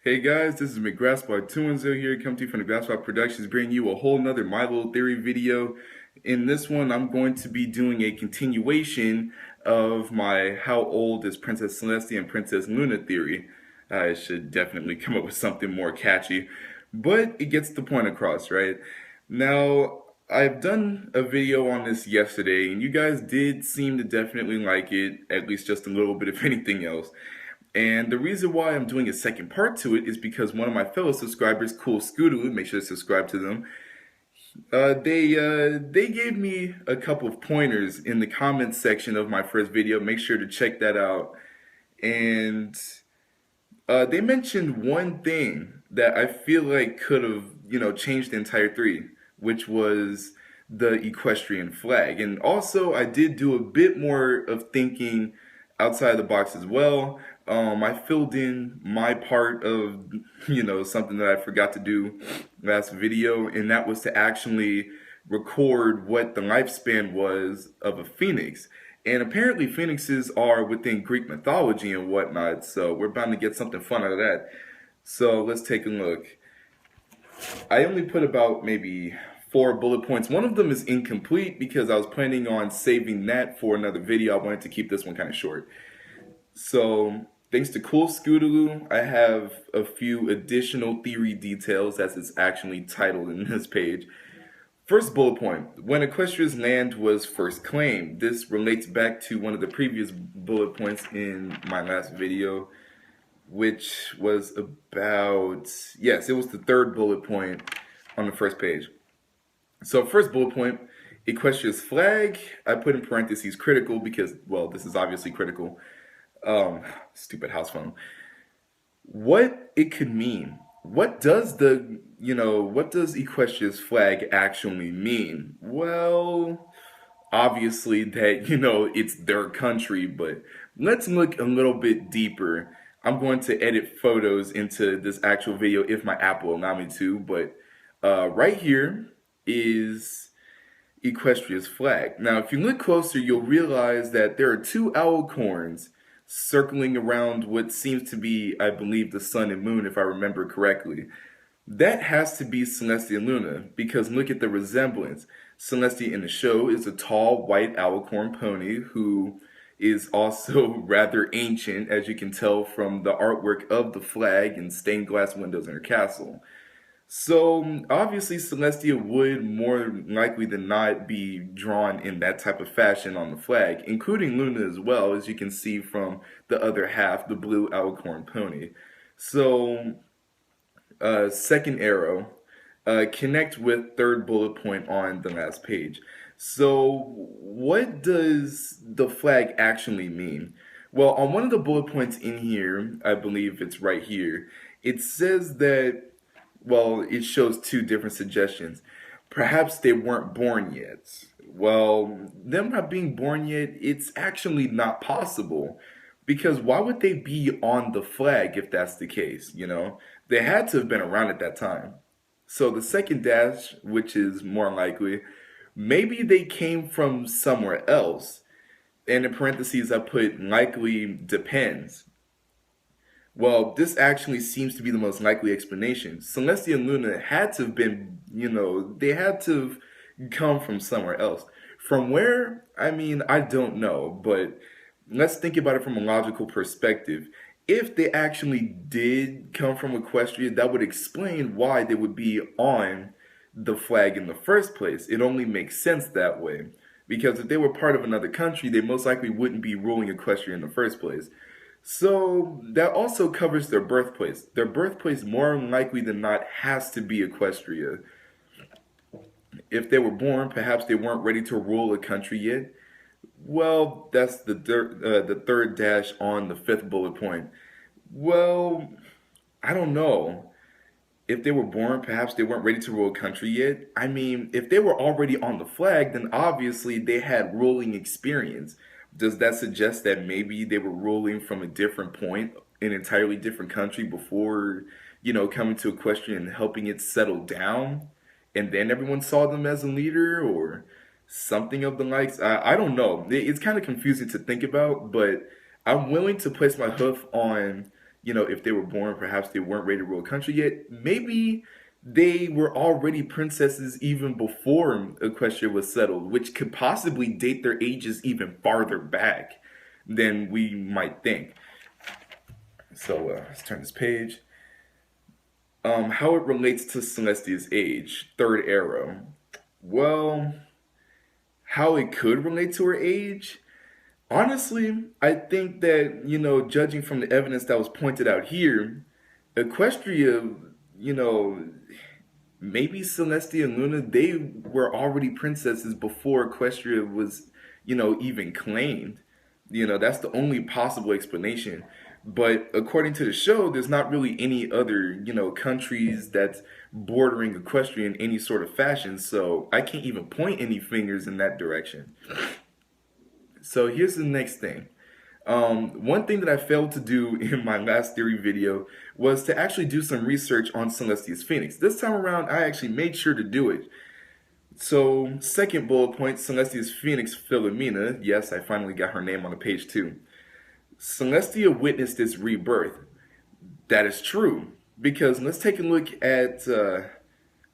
Hey guys, this is McGrassbar210 here, coming to you from the Grassbar Productions, bringing you a whole nother My Little Theory video. In this one, I'm going to be doing a continuation of my How Old is Princess Celestia and Princess Luna theory. I should definitely come up with something more catchy, but it gets the point across, right? Now, I've done a video on this yesterday, and you guys did seem to definitely like it, at least just a little bit, if anything else. And the reason why I'm doing a second part to it is because one of my fellow subscribers, CoolScootaloo, make sure to subscribe to them. They gave me a couple of pointers in the comments section of my first video. Make sure to check that out. And they mentioned one thing that I feel like could have, changed the entire three, which was the equestrian flag. And also, I did do a bit more of thinking outside the box as well. I filled in my part of, something that I forgot to do last video, and that was to actually record what the lifespan was of a phoenix. And apparently phoenixes are within Greek mythology and whatnot, so we're bound to get something fun out of that. So let's take a look. I only put about maybe 4 bullet points. One of them is incomplete because I was planning on saving that for another video. I wanted to keep this one kind of short. So thanks to CoolScootaloo, I have a few additional theory details as it's actually titled in this page. First bullet point, when Equestria's land was first claimed. This relates back to one of the previous bullet points in my last video, which was about, yes, it was the third bullet point on the first page. So first bullet point, Equestria's flag, I put in parentheses critical because, well, this is obviously critical. Stupid house phone. What it could mean. What does what does Equestria's flag actually mean? Well, obviously that, it's their country, but let's look a little bit deeper. I'm going to edit photos into this actual video if my app will allow me to, but right here is Equestria's flag. Now, if you look closer, you'll realize that there are two owl corns circling around what seems to be, I believe, the sun and moon, if I remember correctly. That has to be Celestia and Luna, because look at the resemblance. Celestia in the show is a tall, white owl-corn pony who is also rather ancient, as you can tell from the artwork of the flag and stained glass windows in her castle. So obviously Celestia would more likely than not be drawn in that type of fashion on the flag, including Luna as well, as you can see from the other half, the blue owl-corn pony. So second arrow, connect with third bullet point on the last page. So what does the flag actually mean? Well, on one of the bullet points in here, I believe it's right here, it says that, well, it shows two different suggestions. Perhaps they weren't born yet. Well, them not being born yet, it's actually not possible. Because why would they be on the flag if that's the case, They had to have been around at that time. So the second dash, which is more likely, maybe they came from somewhere else. And in parentheses, I put likely depends. Well, this actually seems to be the most likely explanation. Celestia and Luna had to have been, they had to have come from somewhere else. From where? I mean, I don't know, but let's think about it from a logical perspective. If they actually did come from Equestria, that would explain why they would be on the flag in the first place. It only makes sense that way. Because if they were part of another country, they most likely wouldn't be ruling Equestria in the first place. So that also covers their birthplace. Their birthplace, more likely than not, has to be Equestria. If they were born, perhaps they weren't ready to rule a country yet. Well, that's the third dash on the fifth bullet point. Well, I don't know. If they were born, perhaps they weren't ready to rule a country yet. I mean, if they were already on the flag, then obviously they had ruling experience. Does that suggest that maybe they were ruling from a different point, an entirely different country before, coming to Equestria and helping it settle down? And then everyone saw them as a leader or something of the likes? I don't know. It's kind of confusing to think about, but I'm willing to place my hoof on, if they were born, perhaps they weren't ready to rule a country yet. Maybe they were already princesses even before Equestria was settled, which could possibly date their ages even farther back than we might think. So let's turn this page. How it relates to Celestia's age, third era. Well, how it could relate to her age? Honestly, I think that, judging from the evidence that was pointed out here, Equestria, you know, maybe Celestia and Luna, they were already princesses before Equestria was, even claimed. That's the only possible explanation. But according to the show, there's not really any other, countries that's bordering Equestria in any sort of fashion. So I can't even point any fingers in that direction. So here's the next thing. One thing that I failed to do in my last theory video was to actually do some research on Celestia's Phoenix. This time around, I actually made sure to do it. So, second bullet point, Celestia's Phoenix, Philomena. Yes, I finally got her name on the page too. Celestia witnessed its rebirth. That is true. Because let's take a look at,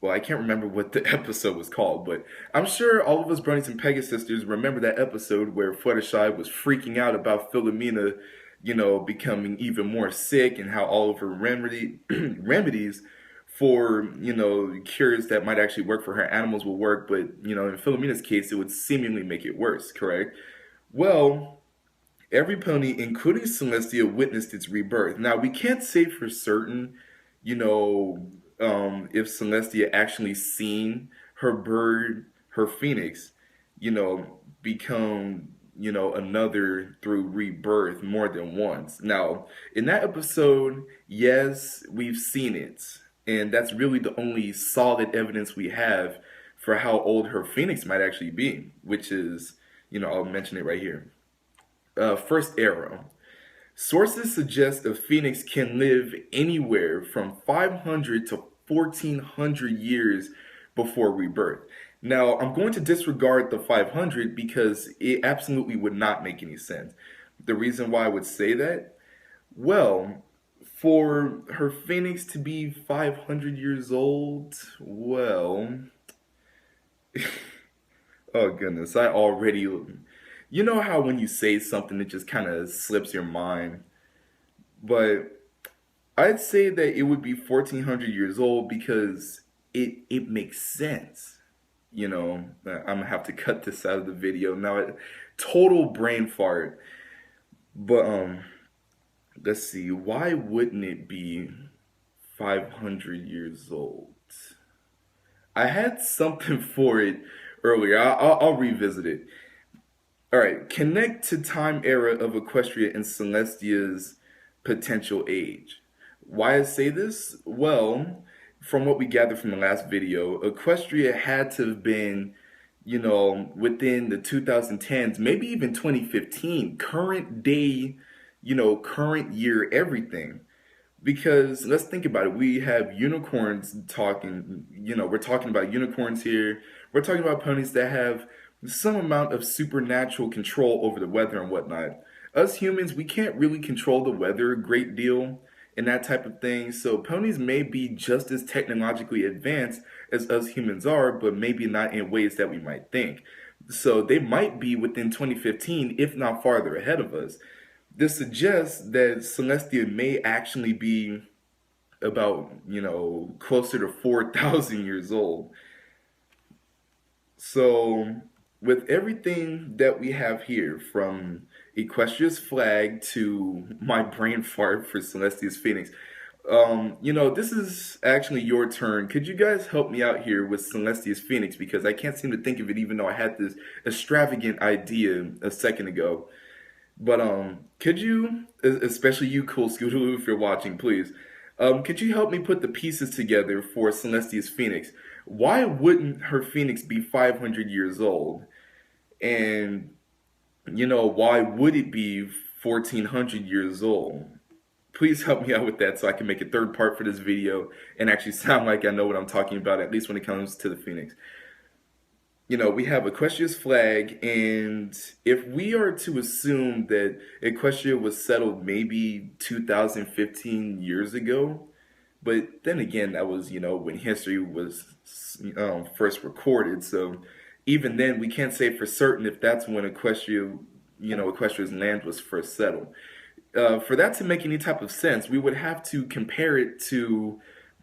well, I can't remember what the episode was called, but I'm sure all of us Bronies and Pegasus sisters remember that episode where Fluttershy was freaking out about Philomena, becoming even more sick and how all of her remedies for, cures that might actually work for her animals will work, but, in Philomena's case, it would seemingly make it worse, correct? Well, every pony, including Celestia, witnessed its rebirth. Now, we can't say for certain, if Celestia actually seen her bird, her phoenix, become, another through rebirth more than once. Now, in that episode, yes, we've seen it. And that's really the only solid evidence we have for how old her phoenix might actually be, which is, I'll mention it right here. First arrow. Sources suggest a phoenix can live anywhere from 500 to 1400 years before rebirth. Now, I'm going to disregard the 500 because it absolutely would not make any sense. The reason why I would say that, well, for her phoenix to be 500 years old, well, oh goodness, I already, you know how when you say something, it just kind of slips your mind. But I'd say that it would be 1400 years old because it makes sense. I'm gonna have to cut this out of the video now. Total brain fart. But let's see. Why wouldn't it be 500 years old? I had something for it earlier. I'll revisit it. All right, connect to time era of Equestria and Celestia's potential age. Why I say this? Well, from what we gathered from the last video, Equestria had to have been, within the 2010s, maybe even 2015, current day, current year, everything. Because let's think about it. We have unicorns talking, we're talking about unicorns here. We're talking about ponies that have some amount of supernatural control over the weather and whatnot. Us humans, we can't really control the weather a great deal and that type of thing. So ponies may be just as technologically advanced as us humans are, but maybe not in ways that we might think. So they might be within 2015, if not farther ahead of us. This suggests that Celestia may actually be about, closer to 4,000 years old. So, with everything that we have here, from Equestria's flag to my brain fart for Celestia's Phoenix, this is actually your turn. Could you guys help me out here with Celestia's Phoenix? Because I can't seem to think of it, even though I had this extravagant idea a second ago. But could you, especially you, CoolScootaloo, if you're watching, please, could you help me put the pieces together for Celestia's Phoenix? Why wouldn't her Phoenix be 500 years old? And, why would it be 1400 years old? Please help me out with that so I can make a third part for this video and actually sound like I know what I'm talking about, at least when it comes to the Phoenix. we have Equestria's flag, and if we are to assume that Equestria was settled maybe 2015 years ago, but then again, that was, when history was first recorded. So even then, we can't say for certain if that's when Equestria's land was first settled. For that to make any type of sense, we would have to compare it to,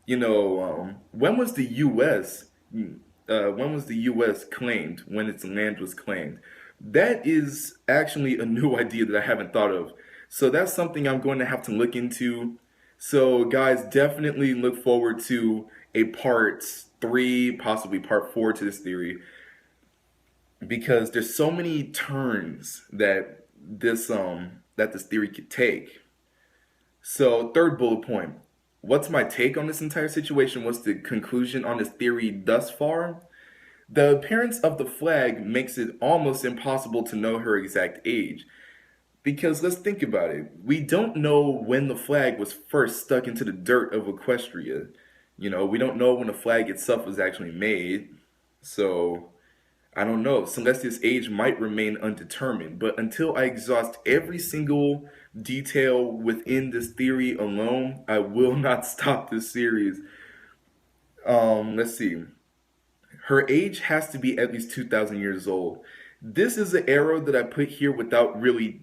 when was the U.S. When was the U.S. claimed? When its land was claimed? That is actually a new idea that I haven't thought of. So that's something I'm going to have to look into. So guys, definitely look forward to a part three, possibly part four to this theory, because there's so many turns that this theory could take. So, third bullet point. What's my take on this entire situation? What's the conclusion on this theory thus far? The appearance of the flag makes it almost impossible to know her exact age. Because let's think about it. We don't know when the flag was first stuck into the dirt of Equestria. We don't know when the flag itself was actually made. So, I don't know. Celestia's age might remain undetermined, but until I exhaust every single detail within this theory alone, I will not stop this series. Let's see. Her age has to be at least 2,000 years old. This is an arrow that I put here without really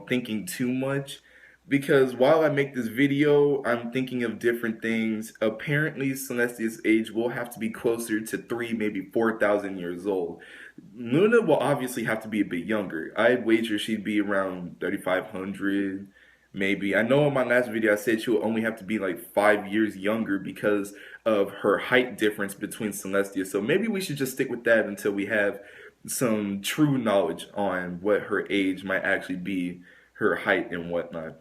thinking too much, because while I make this video, I'm thinking of different things. Apparently, Celestia's age will have to be closer to 4,000 years old. Luna will obviously have to be a bit younger. I'd wager she'd be around 3,500, maybe. I know in my last video I said she will only have to be like 5 years younger because of her height difference between Celestia. So maybe we should just stick with that until we have some true knowledge on what her age might actually be, her height and whatnot.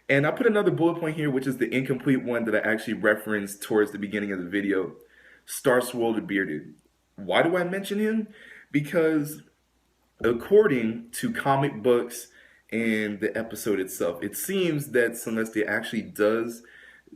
And I put another bullet point here, which is the incomplete one that I actually referenced towards the beginning of the video. Star Swirl the Bearded. Why do I mention him? Because according to comic books and the episode itself, it seems that Celestia actually does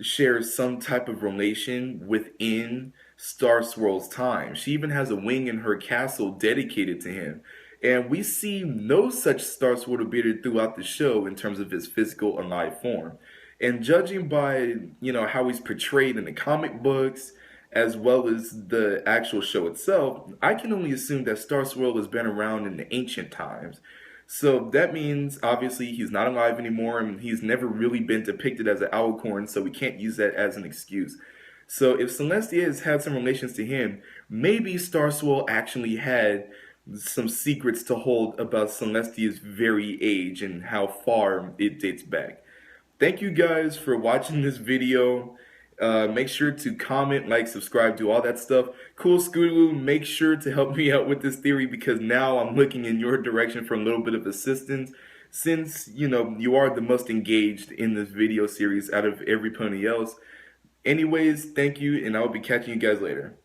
share some type of relation within Star Swirl's time. She even has a wing in her castle dedicated to him. And we see no such Star Swirl Bearded throughout the show in terms of his physical alive form. And judging by, how he's portrayed in the comic books, as well as the actual show itself, I can only assume that Star Swirl has been around in the ancient times. So that means, obviously, he's not alive anymore, and he's never really been depicted as an alicorn, so we can't use that as an excuse. So if Celestia has had some relations to him, maybe Star Swirl actually had some secrets to hold about Celestia's very age and how far it dates back. Thank you guys for watching this video. Make sure to comment, like, subscribe, do all that stuff. CoolScootaloo, make sure to help me out with this theory, because now I'm looking in your direction for a little bit of assistance, since, you are the most engaged in this video series out of everybody else. Anyways, thank you, and I'll be catching you guys later.